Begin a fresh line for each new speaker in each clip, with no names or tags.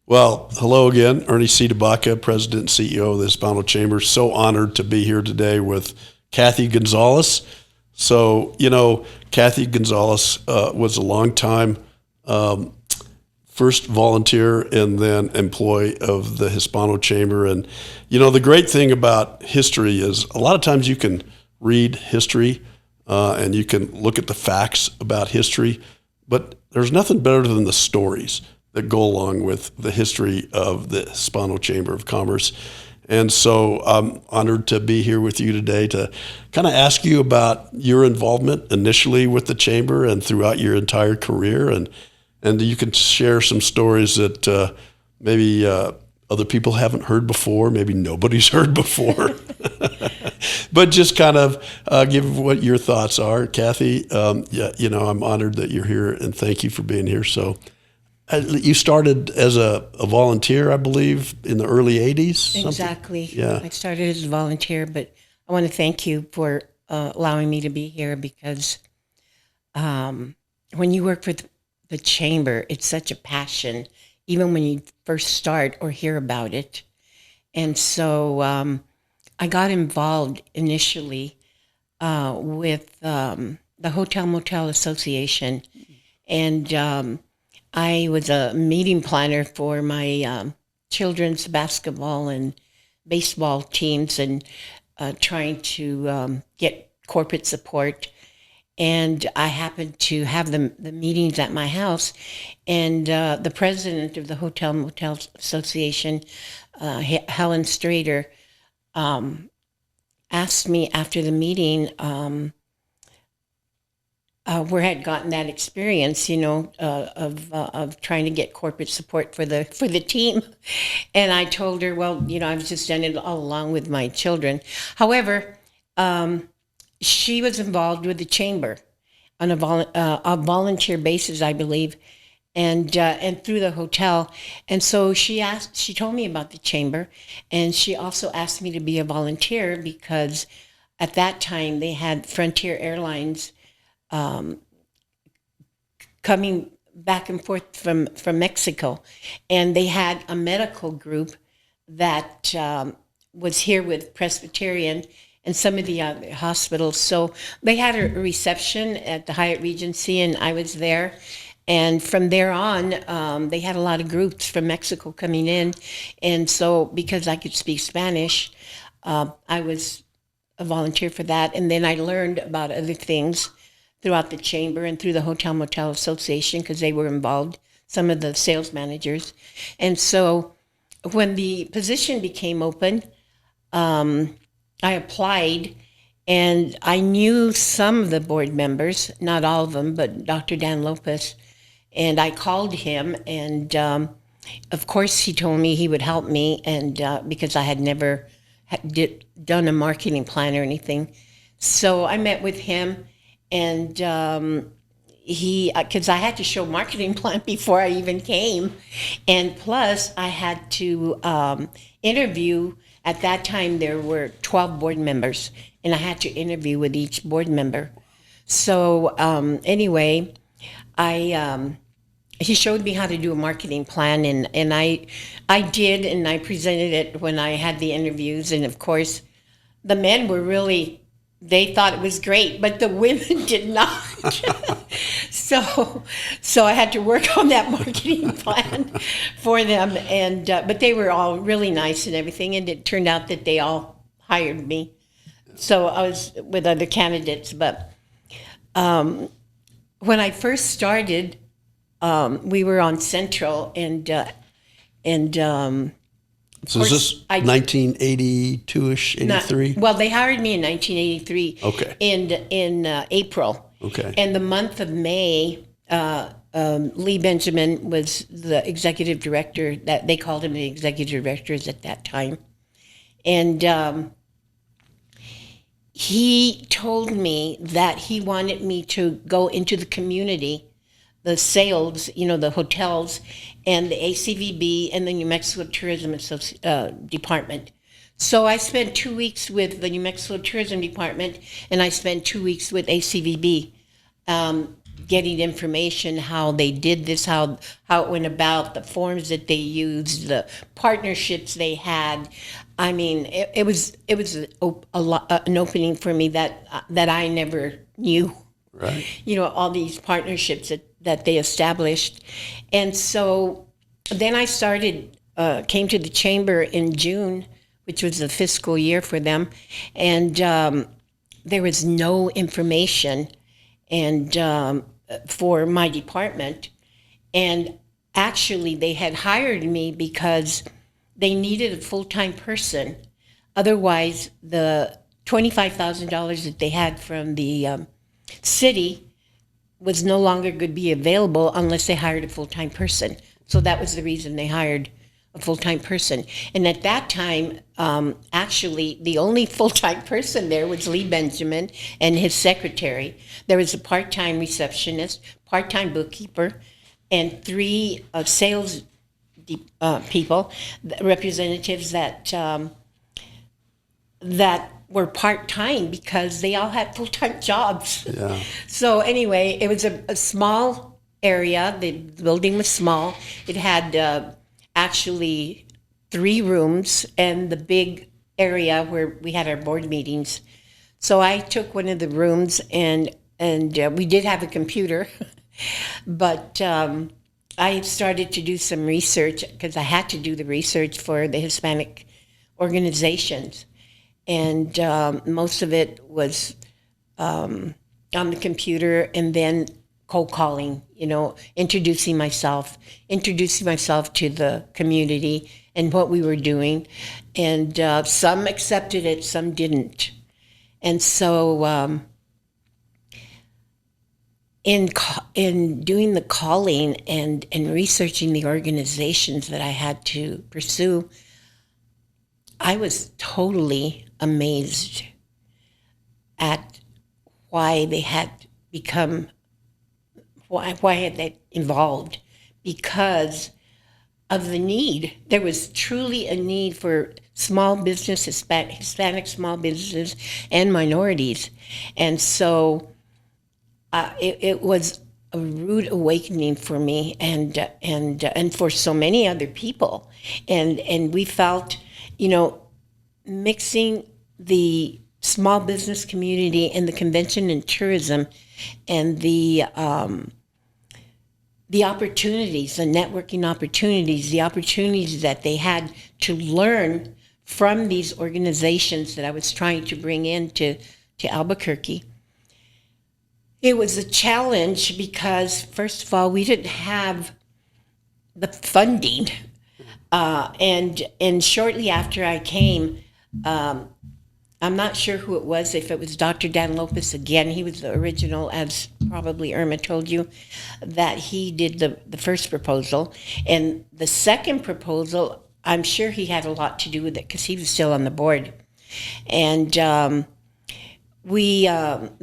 Well, hello again. Ernie C'deBaca, President and CEO of the Hispano Chamber. So honored to be here today with Cathy Gonzales. So, Cathy Gonzales was a longtime first volunteer and then employee of the Hispano Chamber. And, the great thing about history is a lot of times you can read history and you can look at the facts about history, but there's nothing better than the stories that go along with the history of the Hispano Chamber of Commerce. And so I'm honored to be here with you today to kind of ask you about your involvement initially with the Chamber and throughout your entire career. And you can share some stories that maybe other people haven't heard before, maybe nobody's heard before. But just kind of give what your thoughts are, Cathy. I'm honored that you're here, and thank you for being here. So you started as a volunteer, I believe, in the early 80s? Something?
Exactly.
Yeah.
I started as a volunteer, but I want to thank you for allowing me to be here because when you work for the Chamber, it's such a passion, even when you first start or hear about it. And so I got involved initially with the Hotel Motel Association, and I was a meeting planner for my children's basketball and baseball teams and trying to get corporate support. And I happened to have the meetings at my house, and the president of the Hotel Motel Association, Helen Strader, asked me after the meeting where I had gotten that experience, of trying to get corporate support for the team. And I told her, well, I've just done it all along with my children. However, she was involved with the Chamber on a volunteer basis, I believe, and through the hotel. And so she told me about the Chamber, and she also asked me to be a volunteer because at that time they had Frontier Airlines coming back and forth from Mexico, and they had a medical group that was here with Presbyterian and some of the other hospitals. So they had a reception at the Hyatt Regency, and I was there. And from there on, they had a lot of groups from Mexico coming in. And so because I could speak Spanish, I was a volunteer for that. And then I learned about other things throughout the Chamber and through the Hotel Motel Association because they were involved, some of the sales managers. And so when the position became open, I applied, and I knew some of the board members, not all of them, but Dr. Dan Lopez. And I called him, and of course he told me he would help me, and because I had never done a marketing plan or anything. So I met with him, and because I had to show marketing plan before I even came, and plus I had to interview. At that time there were 12 board members, and I had to interview with each board member. So anyway, he showed me how to do a marketing plan, and I did, and I presented it when I had the interviews, and of course the men were really, they thought it was great, but the women did not. So I had to work on that marketing plan for them, and but they were all really nice and everything, and it turned out that they all hired me. So I was with other candidates, but when I first started, we were on Central, and
so is this 1982-ish, 83?
Well, they hired me in 1983.
Okay.
In April.
Okay.
And the month of May, Lee Benjamin was the executive director. That they called him the executive directors at that time, and he told me that he wanted me to go into the community, the sales, the hotels, and the ACVB and the New Mexico Tourism Department. So I spent 2 weeks with the New Mexico Tourism Department, and I spent 2 weeks with ACVB. getting information, how they did this, how it went about, the forms that they used, the partnerships they had. I mean, it was an opening for me that I never knew.
Right.
You know, all these partnerships that they established. And so then I came to the chamber in June, which was the fiscal year for them. And there was no information for my department. And actually, they had hired me because they needed a full-time person. Otherwise, the $25,000 that they had from the city was no longer going to be available unless they hired a full-time person. So that was the reason they hired a full-time person. And at that time, actually, the only full-time person there was Lee Benjamin and his secretary. There was a part-time receptionist, part-time bookkeeper, and 3 sales people, representatives that were part-time because they all had full-time jobs.
Yeah.
So anyway, it was a small area. The building was small. It had actually 3 rooms and the big area where we had our board meetings. So I took one of the rooms, and we did have a computer, but I started to do some research because I had to do the research for the Hispanic organizations. And most of it was on the computer, and then cold calling, you know, introducing myself to the community and what we were doing. And some accepted it, some didn't. And so in doing the calling and researching the organizations that I had to pursue, I was totally amazed at why they had become, why had they evolved, because of the need. There was truly a need for small business, Hispanic small businesses and minorities. And so it was a rude awakening for me and for so many other people. And we felt, you know, mixing the small business community and the convention and tourism and the opportunities, the networking opportunities, the opportunities that they had to learn from these organizations that I was trying to bring into Albuquerque. It was a challenge because, first of all, we didn't have the funding. And shortly after I came, I'm not sure who it was, if it was Dr. Dan Lopez again. He was the original, as probably Irma told you, that he did the first proposal. And the second proposal, I'm sure he had a lot to do with it because he was still on the board. And we,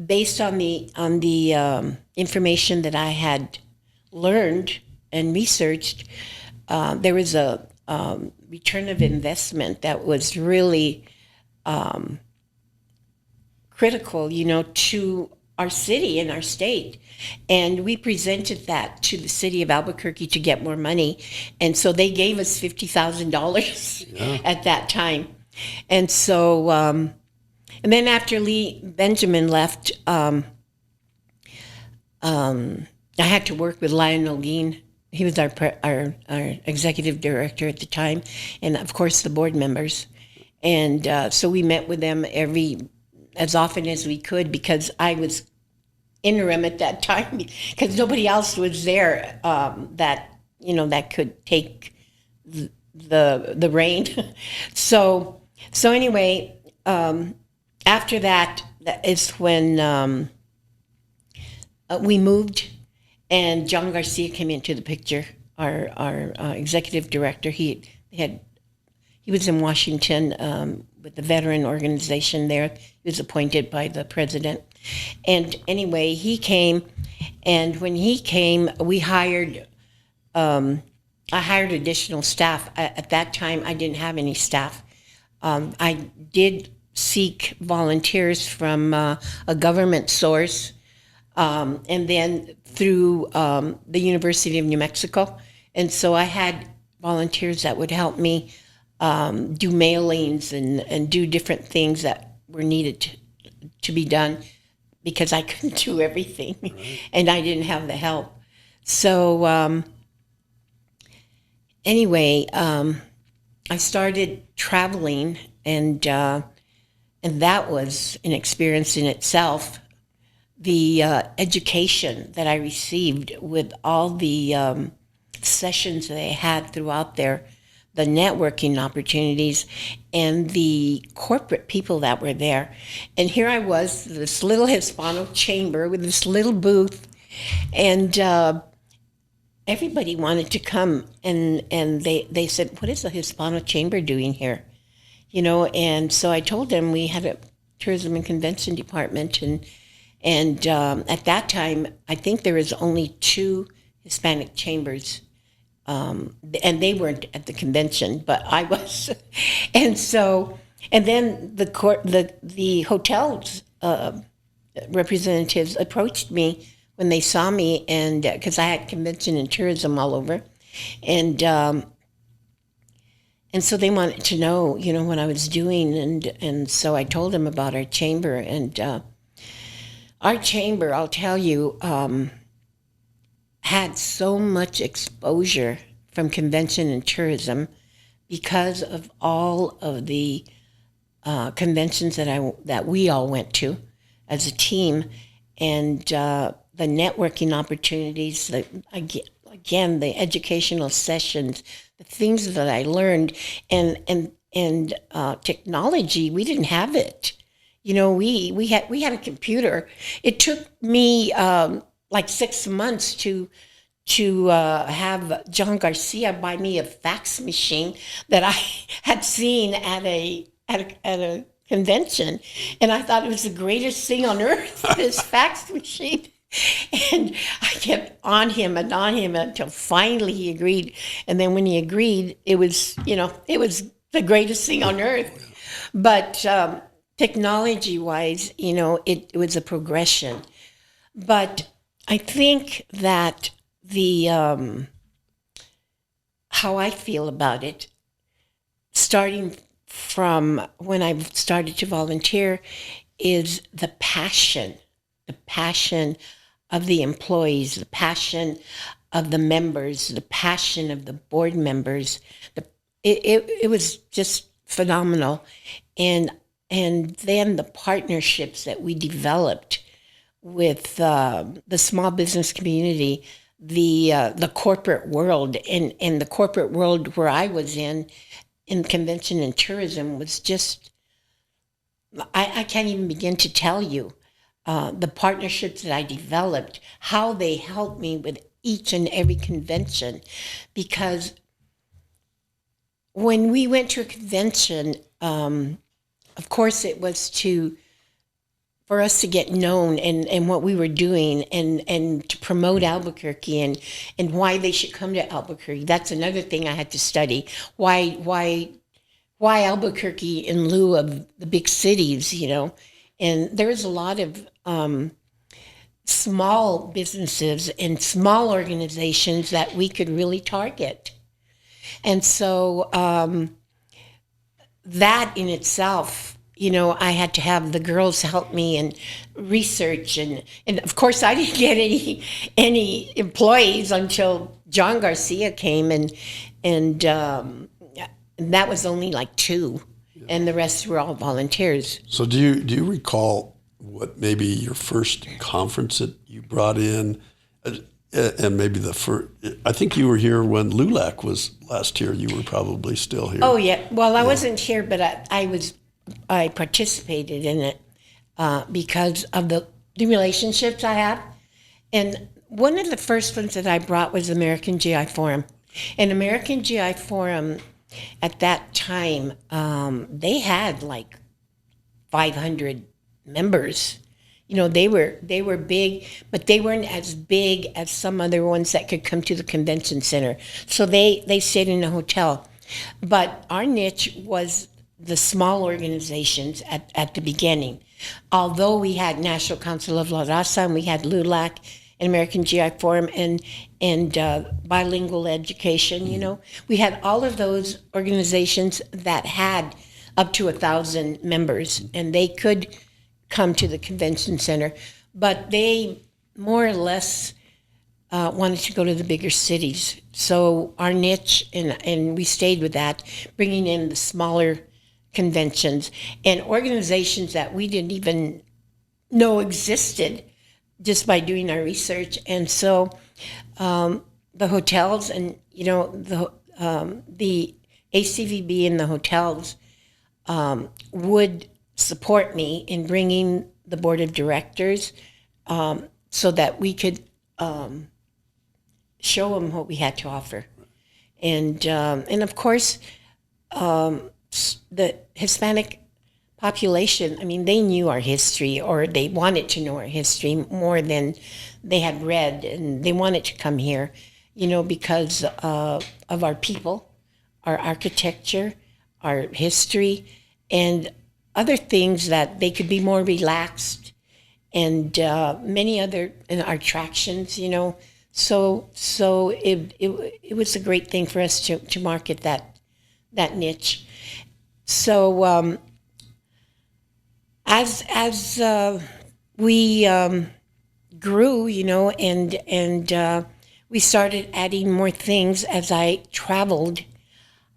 based on the information that I had learned and researched, there was a return of investment that was really critical, you know, to our city and our state. And we presented that to the city of Albuquerque to get more money. And so they gave us $50,000 at that time. And so, and then after Lee Benjamin left, I had to work with Lionel Gein. He was our executive director at the time, and of course the board members. And so we met with them as often as we could, because I was interim at that time, because nobody else was there that could take the reign. So anyway, after that is when we moved, and John Garcia came into the picture, our executive director. He was in Washington with the veteran organization there. He was appointed by the president. And anyway, he came, and when he came, I hired additional staff. At that time, I didn't have any staff. I did seek volunteers from a government source, and then through the University of New Mexico. And so I had volunteers that would help me do mailings and do different things that were needed to be done because I couldn't do everything, and I didn't have the help. So anyway, I started traveling, and that was an experience in itself. The education that I received with all the sessions that I had throughout there, the networking opportunities, and the corporate people that were there. And here I was, this little Hispano chamber with this little booth, and everybody wanted to come, and they said, "What is the Hispano chamber doing here?" You know, and so I told them we had a tourism and convention department, and at that time, I think there was only 2 Hispanic chambers, and they weren't at the convention, but I was. And so, and then the hotel's representatives approached me when they saw me, and because I had convention and tourism all over, and so they wanted to know, you know, what I was doing, and so I told them about our chamber, and our chamber, I'll tell you, had so much exposure from convention and tourism because of all of the conventions that we all went to as a team, and the networking opportunities, again, the educational sessions, the things that I learned, and technology. We didn't have it. You know, we had a computer. It took me like 6 months to have John Garcia buy me a fax machine that I had seen at a convention, and I thought it was the greatest thing on earth. This fax machine. And I kept on him until finally he agreed. And then when he agreed, it was the greatest thing on earth. But technology-wise, you know, it was a progression. But I think that the how I feel about it, starting from when I started to volunteer, is the passion of the employees, the passion of the members, the passion of the board members. It was just phenomenal. And then the partnerships that we developed with the small business community, the corporate world, and the corporate world where I was in convention and tourism was just, I can't even begin to tell you the partnerships that I developed, how they helped me with each and every convention. Because when we went to a convention, of course it was for us to get known and what we were doing, and to promote Albuquerque and why they should come to Albuquerque. That's another thing I had to study. Why Albuquerque in lieu of the big cities, you know? And there was a lot of small businesses and small organizations that we could really target. And so that in itself, you know, I had to have the girls help me and research, and of course I didn't get any employees until John Garcia came, and that was only like 2, and the rest were all volunteers.
So do you recall what maybe your first conference that you brought in, and maybe the first? I think you were here when LULAC was last year. You were probably still here.
Oh yeah, well I wasn't here, but I participated in it because of the relationships I have. And one of the first ones that I brought was American GI Forum. And American GI Forum at that time, they had like 500 members. You know, they were big, but they weren't as big as some other ones that could come to the convention center. So they stayed in a hotel. But our niche was the small organizations at the beginning. Although we had National Council of La Raza, and we had LULAC, and American GI Forum, and bilingual education, we had all of those organizations that had up to 1,000 members, and they could come to the convention center, but they more or less wanted to go to the bigger cities. So our niche, and we stayed with that, bringing in the smaller conventions and organizations that we didn't even know existed just by doing our research. And so the hotels and, the ACVB and the hotels would support me in bringing the board of directors so that we could show them what we had to offer. And of course, the Hispanic population, they knew our history, or they wanted to know our history more than they had read, and they wanted to come here, because of our people, our architecture, our history, and other things that they could be more relaxed, and many other attractions, So it was a great thing for us to market that niche. So as we grew, and we started adding more things as I traveled.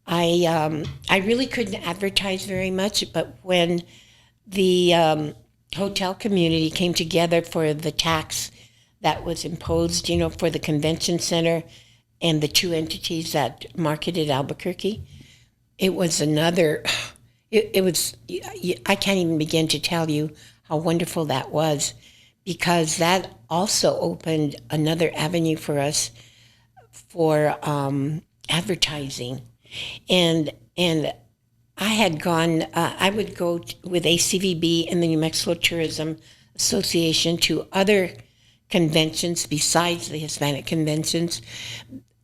I really couldn't advertise very much, but when the hotel community came together for the tax that was imposed, for the convention center and the two entities that marketed Albuquerque, it was another. It was. I can't even begin to tell you how wonderful that was, because that also opened another avenue for us for advertising. And I had gone, I would go with ACVB and the New Mexico Tourism Association to other conventions besides the Hispanic conventions.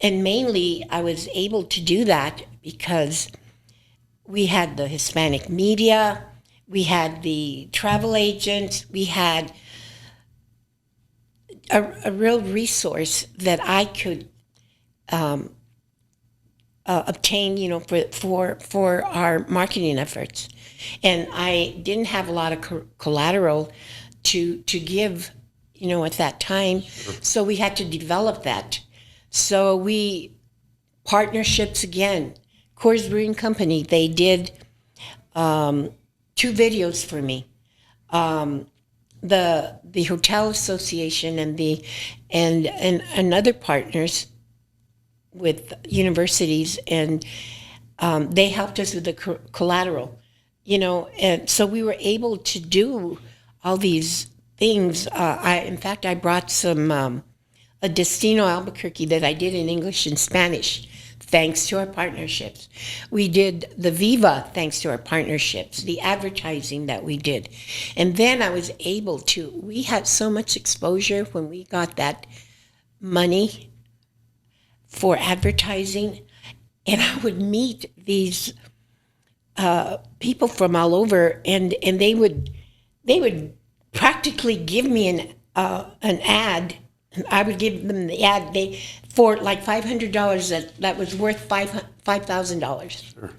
And mainly I was able to do that because we had the Hispanic media, we had the travel agents, we had a real resource that I could obtain, for our marketing efforts. And I didn't have a lot of collateral to give, at that time. So we had to develop that. So partnerships again. Coors Brewing Company, they did 2 videos for me. The Hotel Association and other partners with universities, and they helped us with the collateral, and so we were able to do all these things. In fact, I brought some a Destino Albuquerque that I did in English and Spanish, thanks to our partnerships. We did the Viva thanks to our partnerships, the advertising that we did. And then I was able we had so much exposure when we got that money for advertising, and I would meet these people from all over, and they would practically give me an ad. I would give them the ad for like $500 that was worth $5,000.
Sure.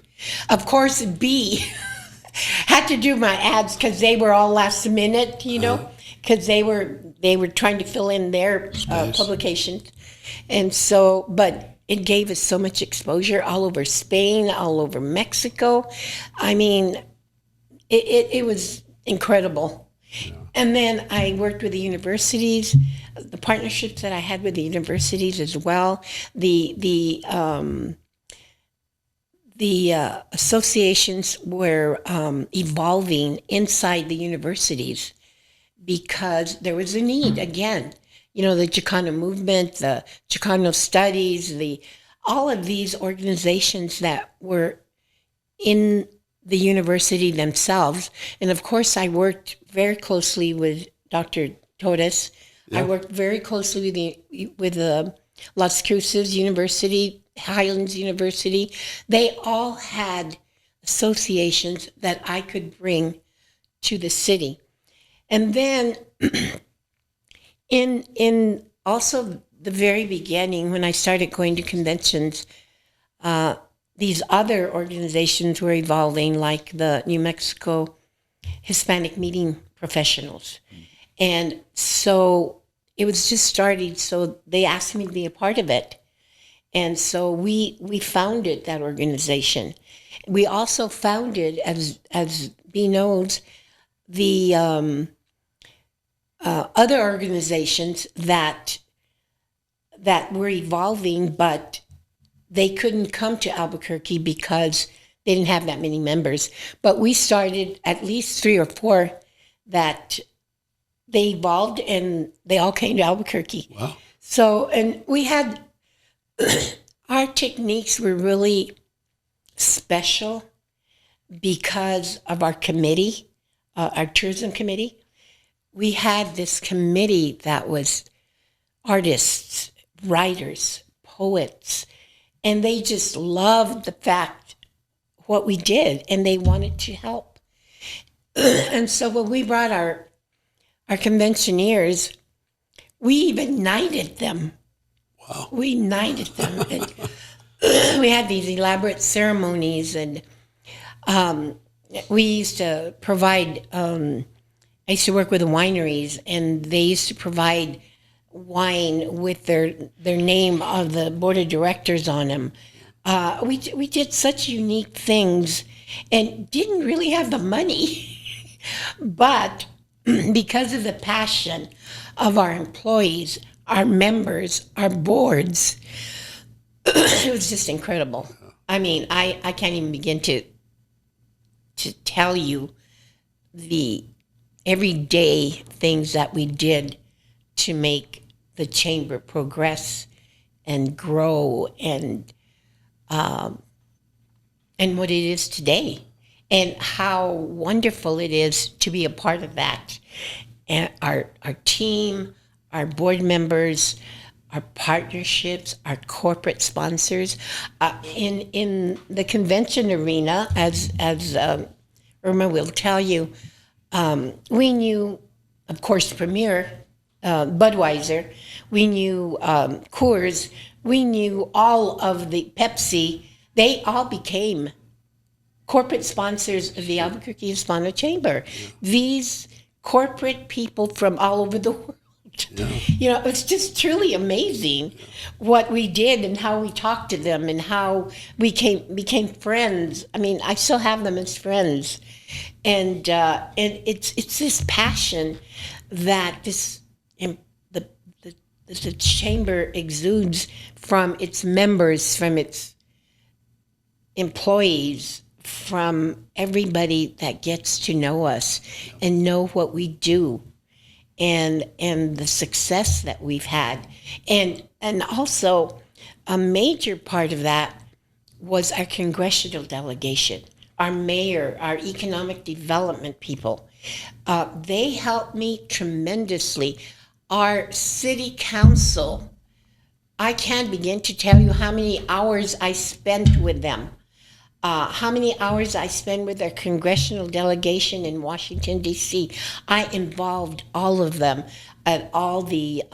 Of course, B had to do my ads because they were all last minute, because they were trying to fill in their publications. And so, but it gave us so much exposure all over Spain, all over Mexico. It was incredible. Yeah. And then I worked with the universities, the partnerships that I had with the universities as well, the associations were evolving inside the universities because there was a need again. The Chicano movement, the Chicano studies, all of these organizations that were in the university themselves. And of course, I worked very closely with Dr. Torres. Yeah. I worked very closely with the Las Cruces University, Highlands University. They all had associations that I could bring to the city. And then in also the very beginning, when I started going to conventions, these other organizations were evolving, like the New Mexico Hispanic Meeting Professionals. And so it was just starting, so they asked me to be a part of it. And so we founded that organization. We also founded, as B knows, the other organizations that were evolving, but they couldn't come to Albuquerque because they didn't have that many members. But we started at least 3 or 4 that they evolved, and they all came to Albuquerque.
Wow.
So, and we had, our techniques were really special because of our committee, our tourism committee. We had this committee that was artists, writers, poets, and they just loved the fact what we did, and they wanted to help. And so when we brought our conventioneers, we even knighted them.
Wow.
We knighted them. And we had these elaborate ceremonies, and we used to provide, I used to work with the wineries, and they used to provide wine with their name of the board of directors on them. We did such unique things and didn't really have the money. But because of the passion of our employees, our members, our boards, it was just incredible. I mean, I can't even begin to tell you the everyday things that we did to make the chamber progress and grow and what it is today, and how wonderful it is to be a part of that. And our team, our board members, our partnerships, our corporate sponsors, in the convention arena, as Irma will tell you, we knew, of course, Premier, Budweiser, we knew Coors, we knew all of the Pepsi. They all became corporate sponsors of the Albuquerque Hispano Chamber. These corporate people from all over the world.
Yeah.
You know, it's just truly amazing what we did and how we talked to them and how we became friends. I mean, I still have them as friends, and it's this passion that the chamber exudes from its members, from its employees, from everybody that gets to know us and know what we do, and the success that we've had. And also a major part of that was our congressional delegation, our mayor, our economic development people. They helped me tremendously. Our city council, I can't begin to tell you how many hours I spent with them. How many hours I spend with our congressional delegation in Washington, D.C. I involved all of them at all the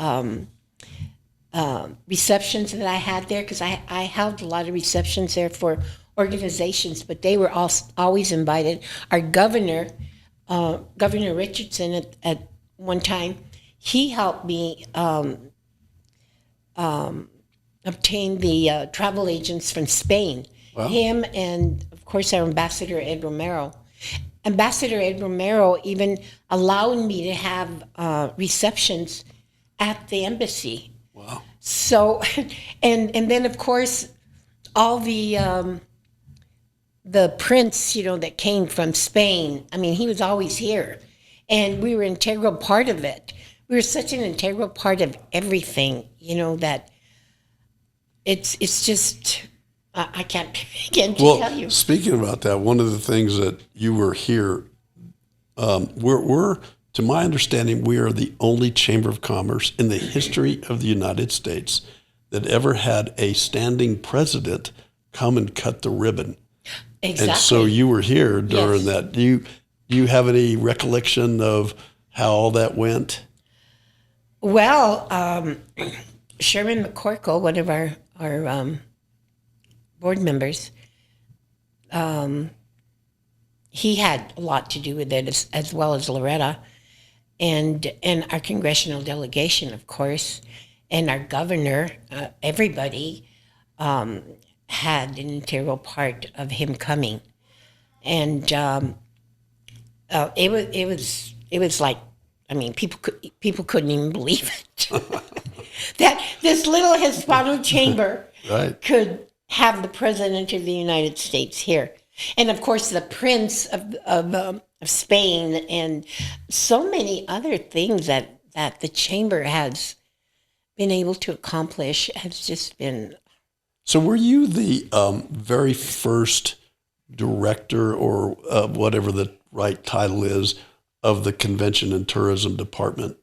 receptions that I had there, because I held a lot of receptions there for organizations, but they were always invited. Our governor, Governor Richardson, at one time, he helped me obtain the travel agents from Spain. Wow. Him and, of course, our Ambassador Ed Romero. Ambassador Ed Romero even allowed me to have receptions at the embassy.
Wow.
So, and then, of course, all the prince, that came from Spain. I mean, he was always here, and we were an integral part of it. We were such an integral part of everything, that it's just, I can't begin to tell you.
Speaking about that, one of the things that you were here, we're, to my understanding, we are the only chamber of commerce in the history of the United States that ever had a standing president come and cut the ribbon.
Exactly.
And so you were here during
Yes.
that. Do you have any recollection of how all that went?
Well, Sherman McCorkle, one of our board members, he had a lot to do with it, as well as Loretta, and our congressional delegation, of course, and our governor. Everybody had an integral part of him coming, and it was like, I mean, people couldn't even believe it that this little Hispano chamber
Right.
could have the president of the United States here, and of course the Prince of Spain, and so many other things that the chamber has been able to accomplish has just been.
So were you the very first director, or whatever the right title is, of the Convention and Tourism Department?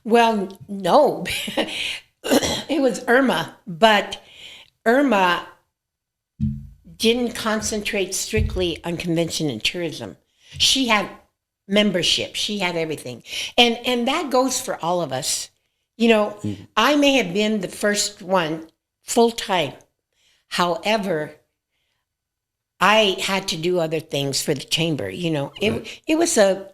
Well, no, it was Irma, but Irma didn't concentrate strictly on convention and tourism. She had membership, she had everything. And that goes for all of us. You know, I may have been the first one full time. However, I had to do other things for the chamber. You know, it was a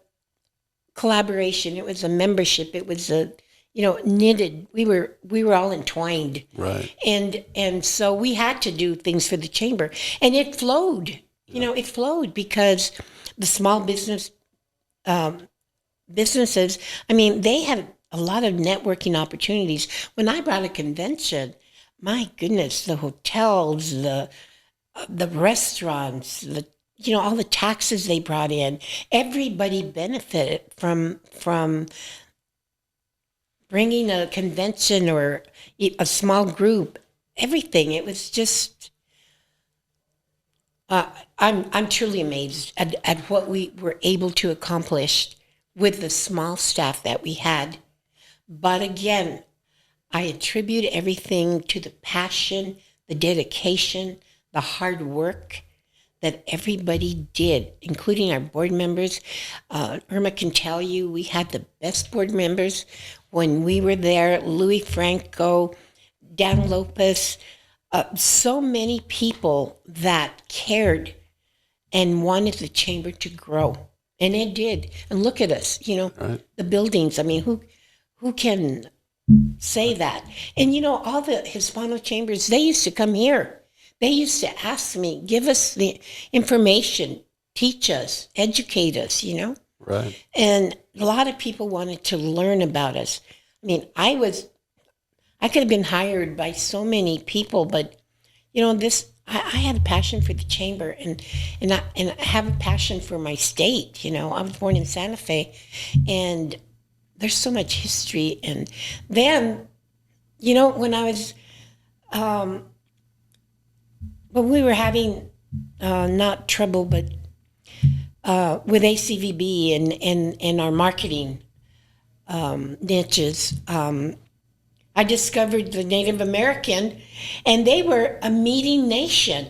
collaboration. It was a membership. It was a, knitted. We were all entwined.
Right.
And so we had to do things for the chamber, and it flowed. It flowed because the small businesses. I mean, they had a lot of networking opportunities. When I brought a convention, my goodness, the hotels, the restaurants, all the taxes they brought in, everybody benefited from bringing a convention or a small group, everything. It was just, I'm truly amazed at what we were able to accomplish with the small staff that we had. But again, I attribute everything to the passion, the dedication, the hard work that everybody did, including our board members. Irma can tell you we had the best board members when we were there. Louis Franco, Dan Lopez, so many people that cared and wanted the chamber to grow. And it did. And look at us,
Right.
the buildings. I mean, who can say that? And all the Hispano chambers, they used to come here. They used to ask me, give us the information, teach us, educate us,
Right.
And a lot of people wanted to learn about us. I mean, I could have been hired by so many people, but I had a passion for the chamber, and I have a passion for my state. I was born in Santa Fe, and there's so much history. And then, when I was, when we were having not trouble, but with ACVB and our marketing niches, I discovered the Native American, and they were a meeting nation.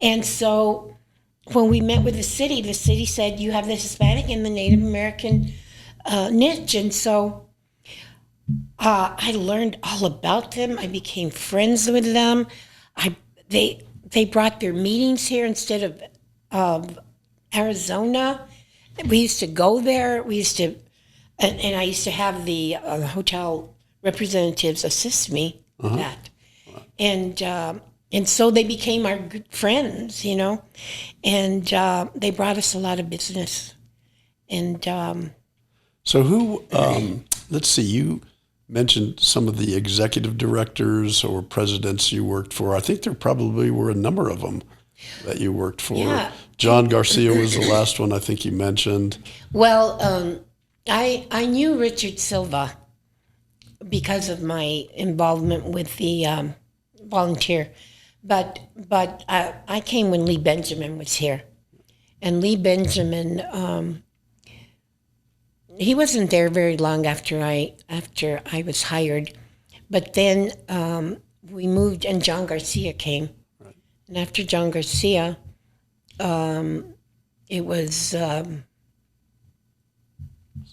And so when we met with the city said, you have the Hispanic and the Native American niche. And so I learned all about them. I became friends with them. They brought their meetings here instead of Arizona. We used to go there. We used to, and I used to have the hotel representatives assist me with that. And so they became our good friends, and they brought us a lot of business. And
So who, let's see, you mentioned some of the executive directors or presidents you worked for. I think there probably were a number of them that you worked for.
Yeah.
John Garcia was the last one I think you mentioned.
well, I knew Richard Silva because of my involvement with the volunteer, but I came when Lee Benjamin was here, and Lee Benjamin. He wasn't there very long after I was hired, but then we moved, and John Garcia came.
Right.
And after John Garcia, it was
So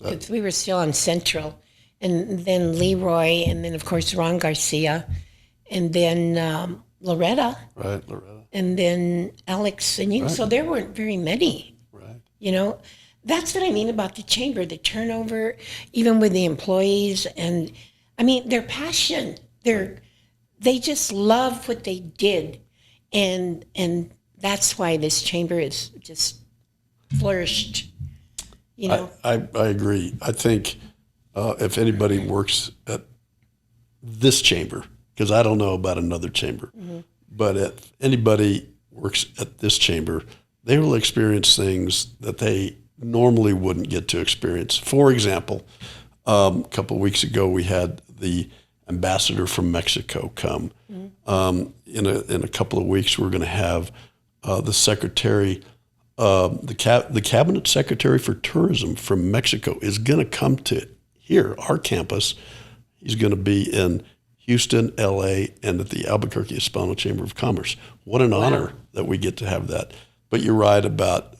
because we were still on Central, and then Leroy, and then of course Ron Garcia, and then Loretta,
Right, Loretta.
and then Alex, and so there weren't very many.
Right.
That's what I mean about the chamber, the turnover, even with the employees, and I mean their passion. They just love what they did, and that's why this chamber is just flourished.
I agree. I think if anybody works at this chamber, because I don't know about another chamber, but if anybody works at this chamber, they will experience things that they normally wouldn't get to experience. For example, a couple of weeks ago, we had the ambassador from Mexico come. In a couple of weeks, we're going to have the secretary, the cabinet secretary for tourism from Mexico is going to come to here, our campus. He's going to be in Houston, LA, and at the Albuquerque Hispano Chamber of Commerce. What an honor that we get to have that. But you're right about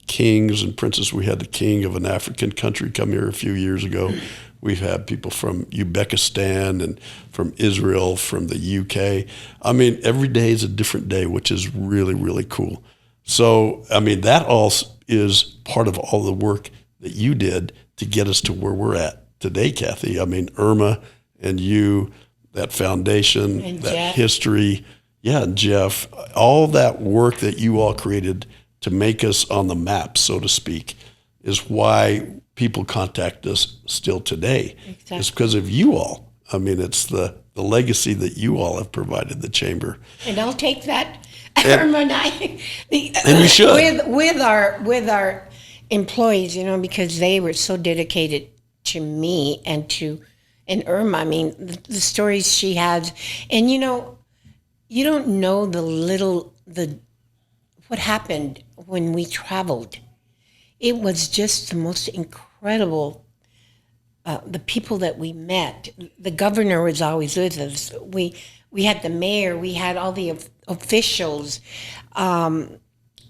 kings and princes. We had the king of an African country come here a few years ago. We've had people from Uzbekistan and from Israel, from the UK. I mean, every day is a different day, which is really, really cool. So, I mean, that all is part of all the work that you did to get us to where we're at today, Cathy. I mean, Irma and you, that foundation,
and
that
Jeff.
history. Yeah, and Jeff, all that work that you all created to make us on the map, so to speak, is why people contact us still today.
Exactly.
It's because of you all. I mean, it's the legacy that you all have provided the chamber.
And I'll take that, Irma and I.
And you should.
With our employees, because they were so dedicated to me and Irma. I mean, the stories she has, and you don't know what happened when we traveled. It was just the most incredible. The people that we met. The governor was always with us. We had the mayor. We had all the officials.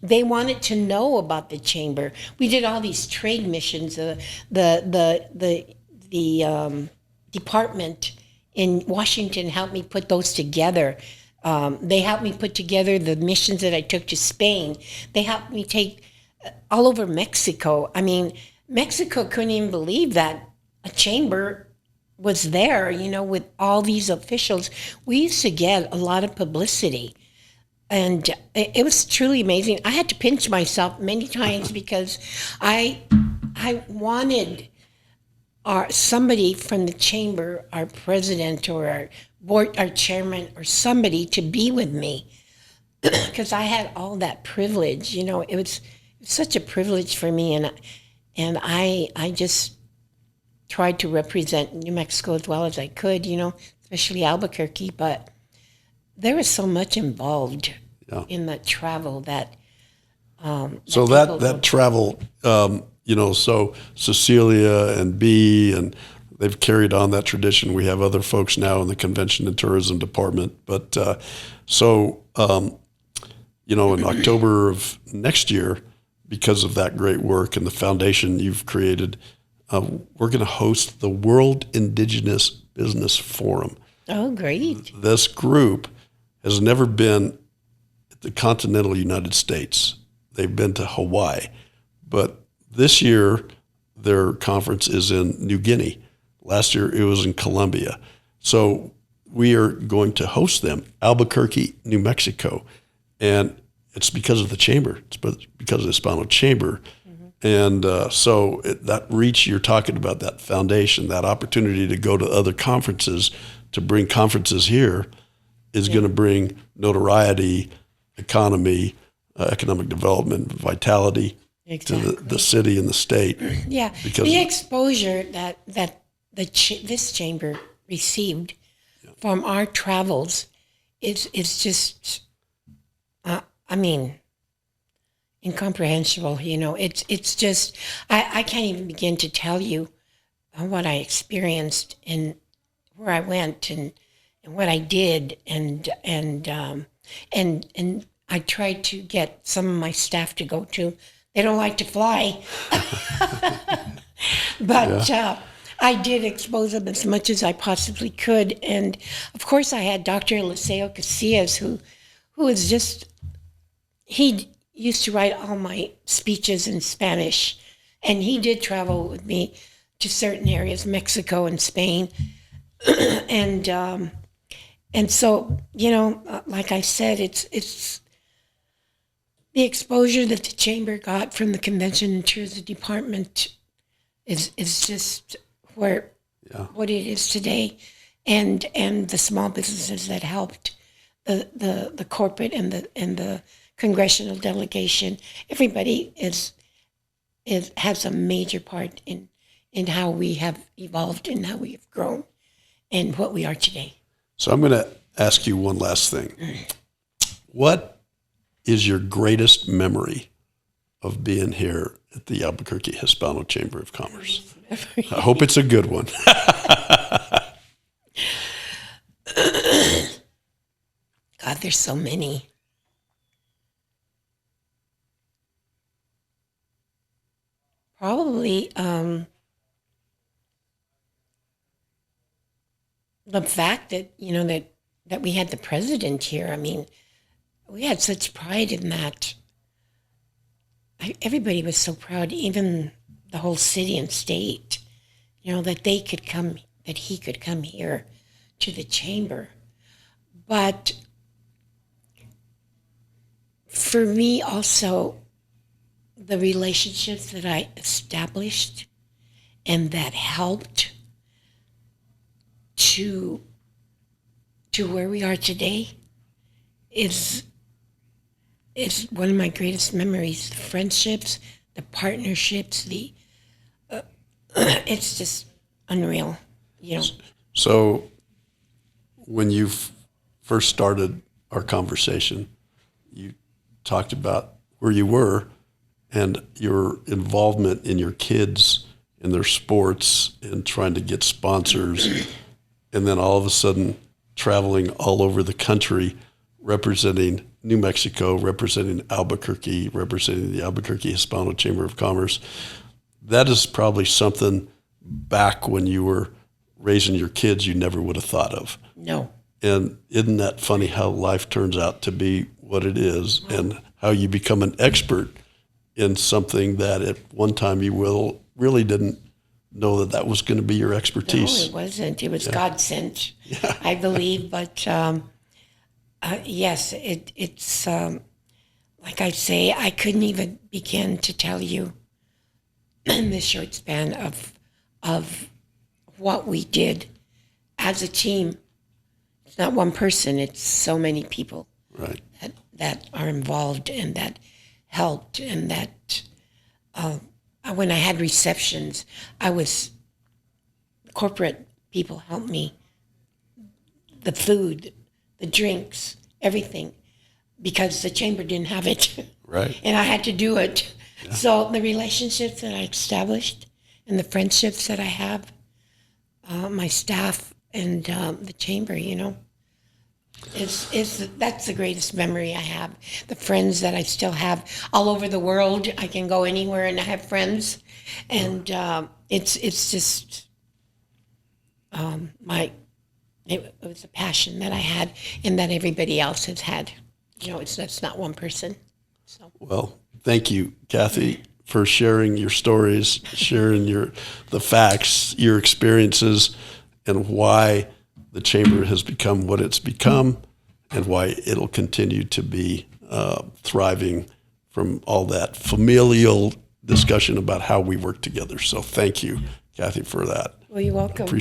They wanted to know about the chamber. We did all these trade missions. The department in Washington helped me put those together. They helped me put together the missions that I took to Spain. They helped me take all over Mexico. I mean, Mexico couldn't even believe that a chamber was there, with all these officials. We used to get a lot of publicity, and it was truly amazing. I had to pinch myself many times because I wanted somebody from the chamber, our president or our board, our chairman, or somebody to be with me, because I had all that privilege. It was such a privilege for me, and I just tried to represent New Mexico as well as I could, especially Albuquerque. But there was so much involved in that travel that.
So that travel, so Cecilia and Bee, and they've carried on that tradition. We have other folks now in the Convention and Tourism Department. But in October of next year, because of that great work and the foundation you've created, we're going to host the World Indigenous Business Forum.
Oh, great.
This group has never been at the continental United States. They've been to Hawaii. But this year, their conference is in New Guinea. Last year, it was in Colombia. So we are going to host them, Albuquerque, New Mexico. And it's because of the chamber. It's because of the Hispano Chamber. And so that reach you're talking about, that foundation, that opportunity to go to other conferences, to bring conferences here, is going to bring notoriety, economic development, vitality to the city and the state.
Yeah, the exposure that this chamber received from our travels is just, incomprehensible. It's just, I can't even begin to tell you what I experienced and where I went and what I did, and I tried to get some of my staff to go to. They don't like to fly. But I did expose them as much as I possibly could. And of course, I had Dr. Eliseo Casillas, who is just, he used to write all my speeches in Spanish. And he did travel with me to certain areas, Mexico and Spain. And so, like I said, it's the exposure that the chamber got from the Convention and Tourism Department is just what it is today, and the small businesses that helped, the corporate and the congressional delegation. Everybody has a major part in how we have evolved and how we have grown and what we are today.
So I'm going to ask you one last thing. What is your greatest memory of being here at the Albuquerque Hispano Chamber of Commerce? I hope it's a good one.
God, there's so many. Probably the fact that, that we had the president here. I mean, we had such pride in that. Everybody was so proud, even the whole city and state, that he could come here to the chamber. But for me also, the relationships that I established and that helped to where we are today is one of my greatest memories. The friendships, the partnerships, it's just unreal,
So when you first started our conversation, you talked about where you were and your involvement in your kids in their sports and trying to get sponsors, and then all of a sudden traveling all over the country representing New Mexico, representing Albuquerque, representing the Albuquerque Hispano Chamber of Commerce. That is probably something back when you were raising your kids you never would have thought of.
No.
And isn't that funny how life turns out to be what it is, and how you become an expert in something that at one time you really didn't know that was going to be your expertise.
No, it wasn't. It was God sent, I believe. But yes, it's like I say, I couldn't even begin to tell you in this short span of what we did as a team. It's not one person; it's so many people,
right,
that are involved and that helped, and that when I had receptions, corporate people helped me. The food, the drinks, everything, because the chamber didn't have it.
Right.
And I had to do it. Yeah. So the relationships that I established and the friendships that I have, my staff and the chamber, that's the greatest memory I have. The friends that I still have all over the world. I can go anywhere and I have friends, and it's just it was a passion that I had and that everybody else has had. That's not one person. So.
Well, thank you, Cathy, for sharing your stories, sharing the facts, your experiences, and why the chamber has become what it's become, and why it'll continue to be thriving from all that familial discussion about how we work together. So thank you, Cathy, for that.
Well, you're welcome.
Appreciate